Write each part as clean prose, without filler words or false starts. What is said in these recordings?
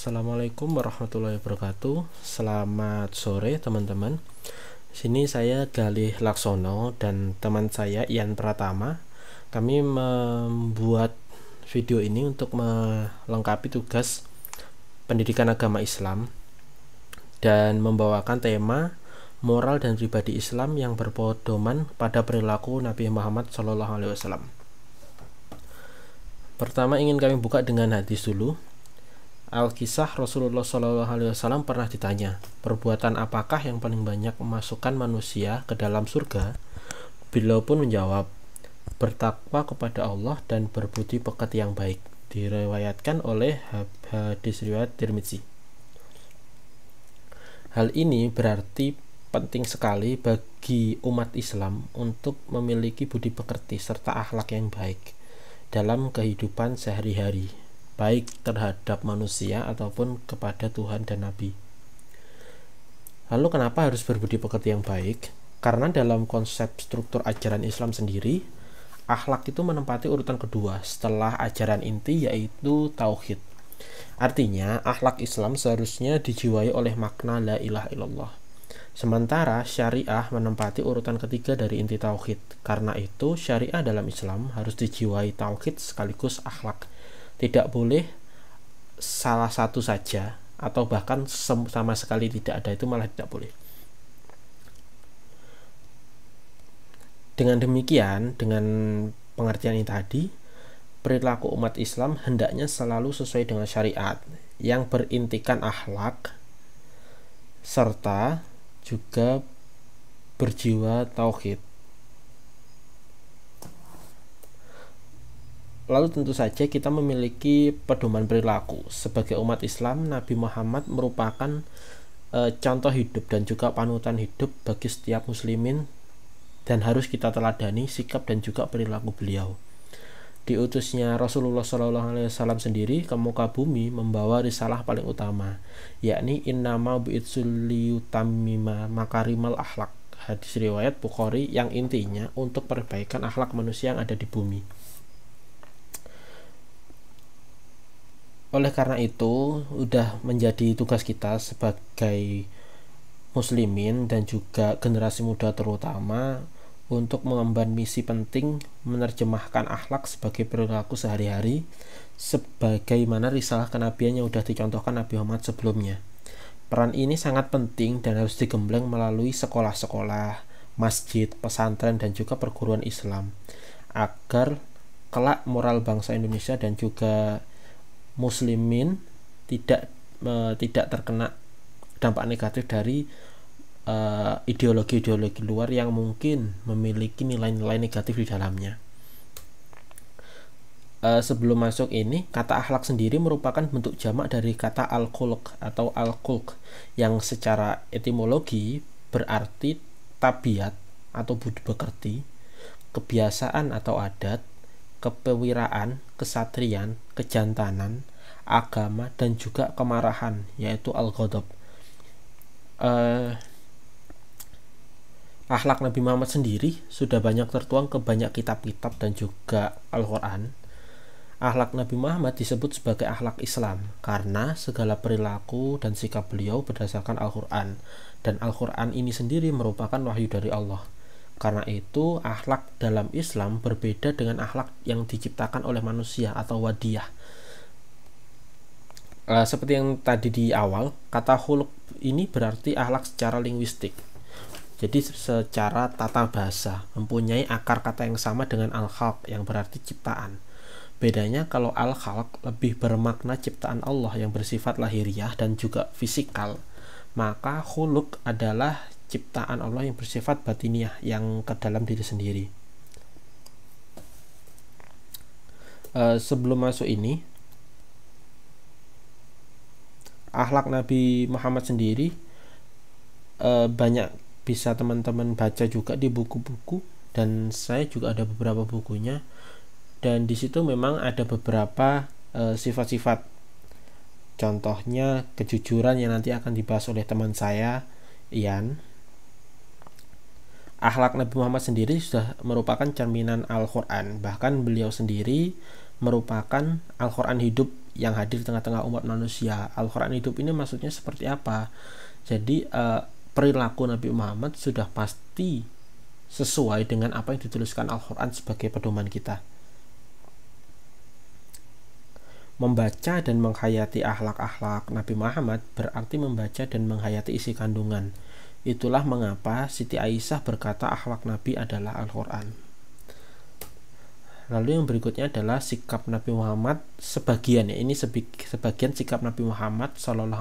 Assalamualaikum warahmatullahi wabarakatuh. Selamat sore teman-teman. Sini saya Galih Laksono dan teman saya Ian Pratama. Kami membuat video ini untuk melengkapi tugas pendidikan agama Islam dan membawakan tema moral dan pribadi Islam yang berpedoman pada perilaku Nabi Muhammad SAW. Pertama ingin kami buka dengan hadis dulu. Al-Kisah Rasulullah SAW pernah ditanya, perbuatan apakah yang paling banyak memasukkan manusia ke dalam surga? Beliau pun menjawab, bertakwa kepada Allah dan berbudi pekerti yang baik. Diriwayatkan oleh hadis riwayat Tirmidzi. Hal ini berarti penting sekali bagi umat Islam untuk memiliki budi pekerti serta akhlak yang baik dalam kehidupan sehari-hari, baik terhadap manusia ataupun kepada Tuhan dan Nabi. Lalu kenapa harus berbudi pekerti yang baik? Karena dalam konsep struktur ajaran Islam sendiri, akhlak itu menempati urutan kedua setelah ajaran inti, yaitu tauhid. Artinya, akhlak Islam seharusnya dijiwai oleh makna la ilaha illallah. Sementara syariah menempati urutan ketiga dari inti tauhid. Karena itu, syariah dalam Islam harus dijiwai tauhid sekaligus akhlak. Tidak boleh salah satu saja atau bahkan sama sekali tidak ada, itu malah tidak boleh. Dengan demikian, dengan pengertian ini tadi, perilaku umat Islam hendaknya selalu sesuai dengan syariat yang berintikan akhlak serta juga berjiwa tauhid. Lalu tentu saja kita memiliki pedoman perilaku. Sebagai umat Islam, Nabi Muhammad merupakan contoh hidup dan juga panutan hidup bagi setiap muslimin, dan harus kita teladani sikap dan juga perilaku beliau. Diutusnya Rasulullah SAW sendiri ke muka bumi membawa risalah paling utama, yakni innama bu'itsu liyutammima makarimal akhlak. Hadis riwayat Bukhari yang intinya untuk perbaikan akhlak manusia yang ada di bumi. Oleh karena itu, udah menjadi tugas kita sebagai muslimin dan juga generasi muda terutama untuk mengemban misi penting menerjemahkan akhlak sebagai perilaku sehari-hari sebagaimana risalah kenabian yang sudah dicontohkan Nabi Muhammad sebelumnya. Peran ini sangat penting dan harus digembleng melalui sekolah-sekolah, masjid, pesantren, dan juga perguruan Islam agar kelak moral bangsa Indonesia dan juga muslimin tidak terkena dampak negatif dari ideologi-ideologi luar yang mungkin memiliki nilai-nilai negatif di dalamnya. Sebelum masuk ini, kata akhlak sendiri merupakan bentuk jamak dari kata al-khuluq atau al-khulq yang secara etimologi berarti tabiat atau budi pekerti, kebiasaan atau adat, kepewiraan, kesatrian, kejantanan, agama, dan juga kemarahan, yaitu al-ghadab. Akhlak Nabi Muhammad sendiri sudah banyak tertuang ke banyak kitab-kitab dan juga Al-Quran. Akhlak Nabi Muhammad disebut sebagai akhlak Islam karena segala perilaku dan sikap beliau berdasarkan Al-Quran, dan Al-Quran ini sendiri merupakan wahyu dari Allah. Karena itu, akhlak dalam Islam berbeda dengan akhlak yang diciptakan oleh manusia atau wadiyah. Seperti yang tadi di awal, kata khuluq ini berarti akhlak secara linguistik. Jadi secara tata bahasa mempunyai akar kata yang sama dengan al-khalq yang berarti ciptaan. Bedanya kalau al-khalq lebih bermakna ciptaan Allah yang bersifat lahiriah dan juga fisikal, maka khuluq adalah ciptaan Allah yang bersifat batiniah yang ke dalam diri sendiri. Sebelum masuk ini, akhlak Nabi Muhammad sendiri banyak bisa teman-teman baca juga di buku-buku, dan saya juga ada beberapa bukunya, dan di situ memang ada beberapa sifat-sifat. Contohnya kejujuran yang nanti akan dibahas oleh teman saya Ian. Akhlak Nabi Muhammad sendiri sudah merupakan cerminan Al-Quran. Bahkan beliau sendiri merupakan Al-Quran hidup yang hadir di tengah-tengah umat manusia. Al-Quran hidup ini maksudnya seperti apa? Jadi perilaku Nabi Muhammad sudah pasti sesuai dengan apa yang dituliskan Al-Quran sebagai pedoman kita. Membaca dan menghayati akhlak-akhlak Nabi Muhammad berarti membaca dan menghayati isi kandungan. Itulah mengapa Siti Aisyah berkata akhlak Nabi adalah Al-Quran. Lalu yang berikutnya adalah sikap Nabi Muhammad sebagian, ya, ini sebagian sikap Nabi Muhammad SAW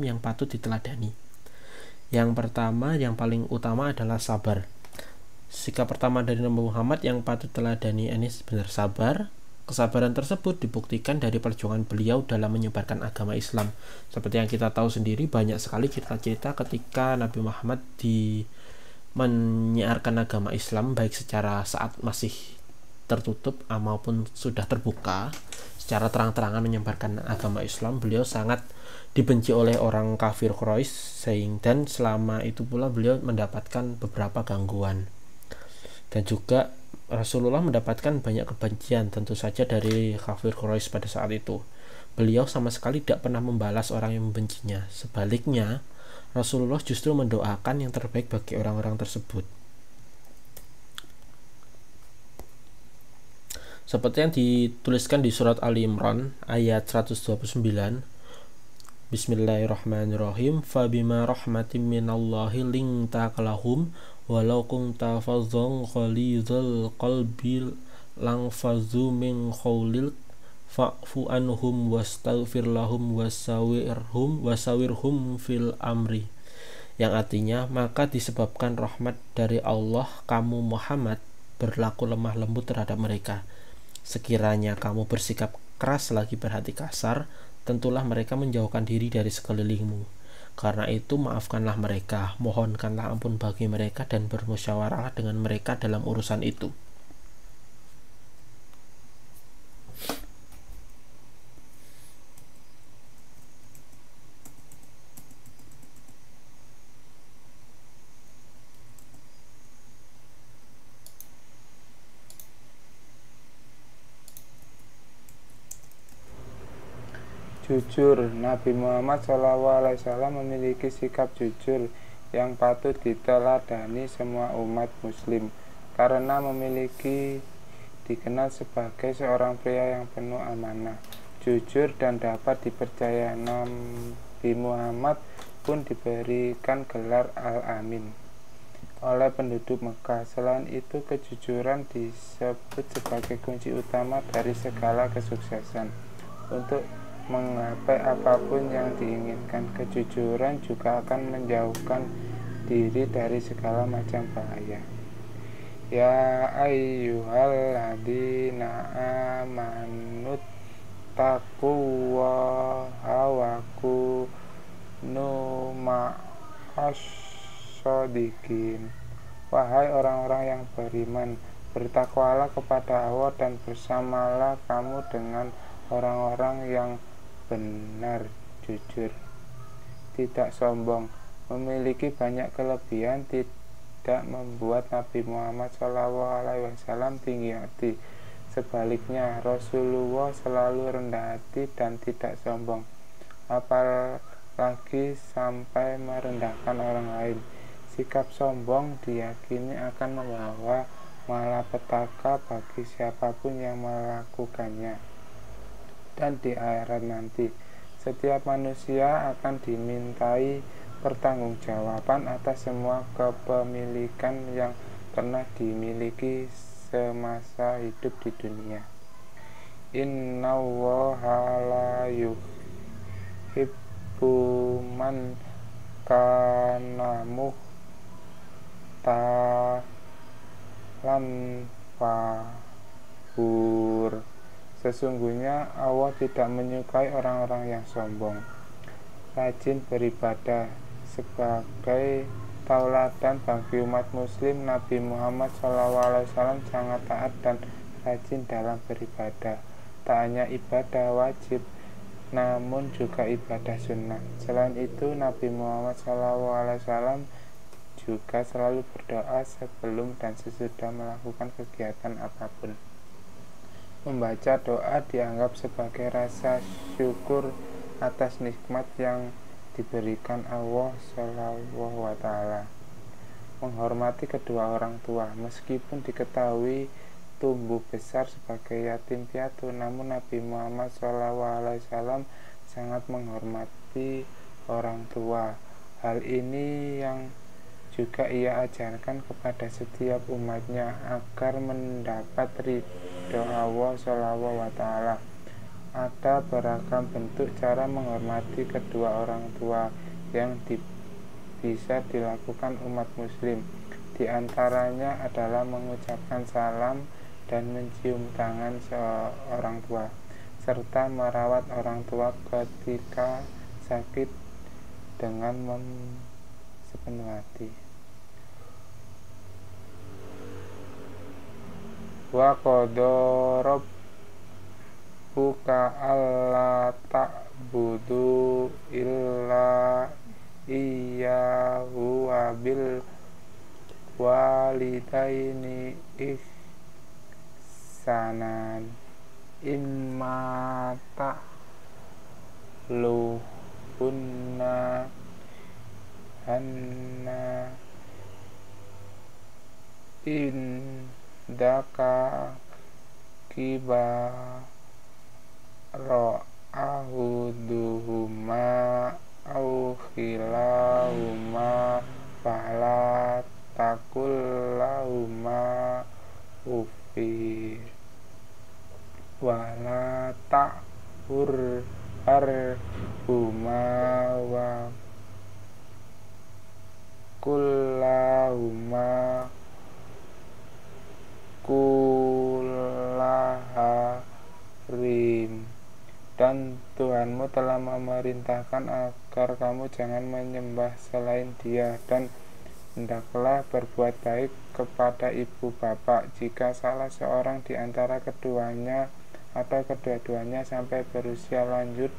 yang patut diteladani. Yang pertama, yang paling utama adalah sabar. Sikap pertama dari Nabi Muhammad yang patut diteladani ini benar sabar. Kesabaran tersebut dibuktikan dari perjuangan beliau dalam menyebarkan agama Islam. Seperti yang kita tahu sendiri, banyak sekali cerita-cerita ketika Nabi Muhammad menyiarkan agama Islam, baik secara saat masih tertutup maupun sudah terbuka, secara terang-terangan menyebarkan agama Islam. Beliau sangat dibenci oleh orang kafir Quraisy, dan selama itu pula beliau mendapatkan beberapa gangguan. Dan juga Rasulullah mendapatkan banyak kebencian tentu saja dari kafir Quraisy pada saat itu. Beliau sama sekali tidak pernah membalas orang yang membencinya. Sebaliknya, Rasulullah justru mendoakan yang terbaik bagi orang-orang tersebut. Seperti yang dituliskan di surat Ali Imran ayat 129, Bismillahirrahmanirrahim. Fabima rahmatim minallahi linta kalahum walau kunta fadhon ghalidhal qalbi langfazu min qawlil fa'fu anhum wastaghfir lahum wasawirhum fil amri, yang artinya, maka disebabkan rahmat dari Allah kamu Muhammad berlaku lemah lembut terhadap mereka. Sekiranya kamu bersikap keras lagi berhati kasar, tentulah mereka menjauhkan diri dari sekelilingmu. Karena itu maafkanlah mereka, mohonkanlah ampun bagi mereka, dan bermusyawarahlah dengan mereka dalam urusan itu. Jujur. Nabi Muhammad SAW memiliki sikap jujur yang patut diteladani semua umat muslim, karena dikenal sebagai seorang pria yang penuh amanah, jujur, dan dapat dipercaya. Nabi Muhammad pun diberikan gelar Al-Amin oleh penduduk Mekah. Selain itu, kejujuran disebut sebagai kunci utama dari segala kesuksesan. Untuk menggapai apapun yang diinginkan, kejujuran juga akan menjauhkan diri dari segala macam bahaya. Ya ayyuhalladzina amanu taqullaha wa kunu ma'as shodiqin. Wahai orang-orang yang beriman, bertakwalah kepada Allah dan bersamalah kamu dengan orang-orang yang benar, jujur, tidak sombong. Memiliki banyak kelebihan tidak membuat Nabi Muhammad SAW tinggi hati. Sebaliknya, Rasulullah selalu rendah hati dan tidak sombong, apalagi sampai merendahkan orang lain. Sikap sombong diyakini akan membawa malapetaka bagi siapapun yang melakukannya. Dan di akhirat nanti, setiap manusia akan dimintai pertanggungjawaban atas semua kepemilikan yang pernah dimiliki semasa hidup di dunia. Innallaha la yuhibbu man kana mukhtalan fakhur. Sesungguhnya Allah tidak menyukai orang-orang yang sombong, rajin beribadah. Sebagai tauladan bagi umat muslim, Nabi Muhammad SAW sangat taat dan rajin dalam beribadah. Tak hanya ibadah wajib, namun juga ibadah sunnah. Selain itu, Nabi Muhammad SAW juga selalu berdoa sebelum dan sesudah melakukan kegiatan apapun. Membaca doa dianggap sebagai rasa syukur atas nikmat yang diberikan Allah Subhanahu wa Ta'ala. Menghormati kedua orang tua, meskipun diketahui tumbuh besar sebagai yatim piatu, namun Nabi Muhammad SAW sangat menghormati orang tua. Hal ini yang juga ia ajarkan kepada setiap umatnya agar mendapat ridho Allah Subhanahu wa Ta'ala. Ada beragam bentuk cara menghormati kedua orang tua yang bisa dilakukan umat muslim. Di antaranya adalah mengucapkan salam dan mencium tangan seorang tua, serta merawat orang tua ketika sakit dengan sepenuh hati. Wa qadha rabbuka alla ta'budu illa iyyahu wa bil walidaini ihsanan imma ta'luhunna hanna indaka kibaro ahuduhuma au khilahuma fala takul lahuma ufi wala ta'hur harhuma wa kullahuma kullaharim. Dan Tuhanmu telah memerintahkan agar kamu jangan menyembah selain Dia, dan hendaklah berbuat baik kepada ibu bapak. Jika salah seorang di antara keduanya atau kedua-duanya sampai berusia lanjut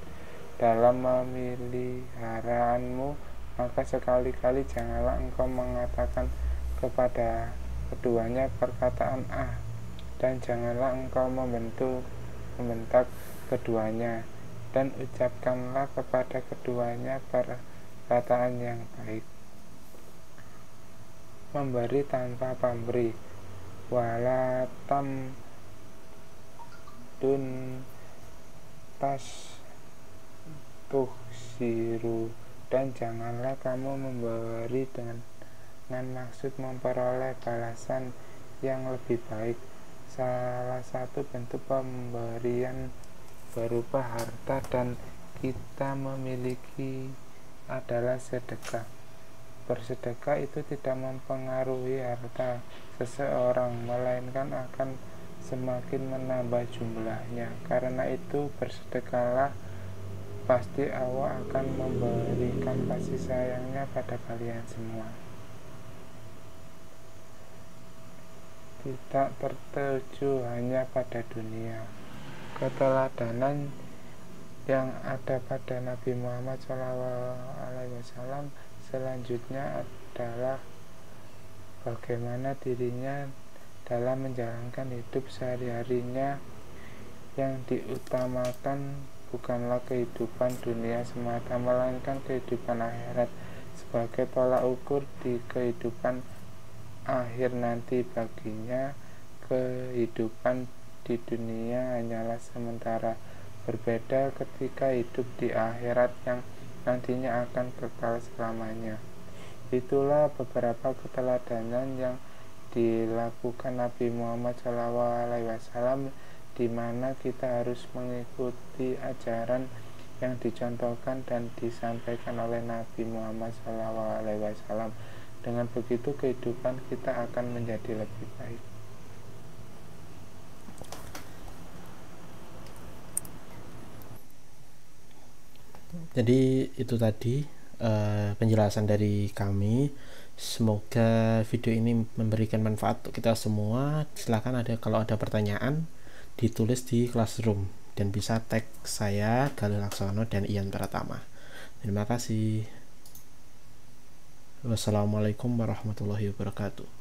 dalam memeliharaanmu, maka sekali-kali janganlah engkau mengatakan kepada keduanya perkataan dan janganlah engkau membentak keduanya, dan ucapkanlah kepada keduanya perkataan yang baik. Memberi tanpa pamrih, wala tamdun tas tuhsiru, dan janganlah kamu memberi dengan maksud memperoleh balasan yang lebih baik. Salah satu bentuk pemberian berupa harta dan kita memiliki adalah sedekah. Bersedekah itu tidak mempengaruhi harta seseorang, melainkan akan semakin menambah jumlahnya. Karena itu bersedekahlah, pasti Allah akan memberikan kasih sayangnya pada kalian semua. Tidak tertuju hanya pada dunia. Keteladanan yang ada pada Nabi Muhammad SAW selanjutnya adalah bagaimana dirinya dalam menjalankan hidup sehari-harinya. Yang diutamakan bukanlah kehidupan dunia semata, melainkan kehidupan akhirat sebagai tolak ukur di kehidupan akhir nanti. Baginya kehidupan di dunia hanyalah sementara, berbeda ketika hidup di akhirat yang nantinya akan kekal selamanya. Itulah beberapa keteladanan yang dilakukan Nabi Muhammad SAW, di mana kita harus mengikuti ajaran yang dicontohkan dan disampaikan oleh Nabi Muhammad SAW. Dengan begitu kehidupan kita akan menjadi lebih baik. Jadi itu tadi penjelasan dari kami. Semoga video ini memberikan manfaat untuk kita semua. Silahkan kalau ada pertanyaan ditulis di Classroom dan bisa tag saya, Galih Laksono dan Ian Pratama. Terima kasih. Wassalamualaikum warahmatullahi wabarakatuh.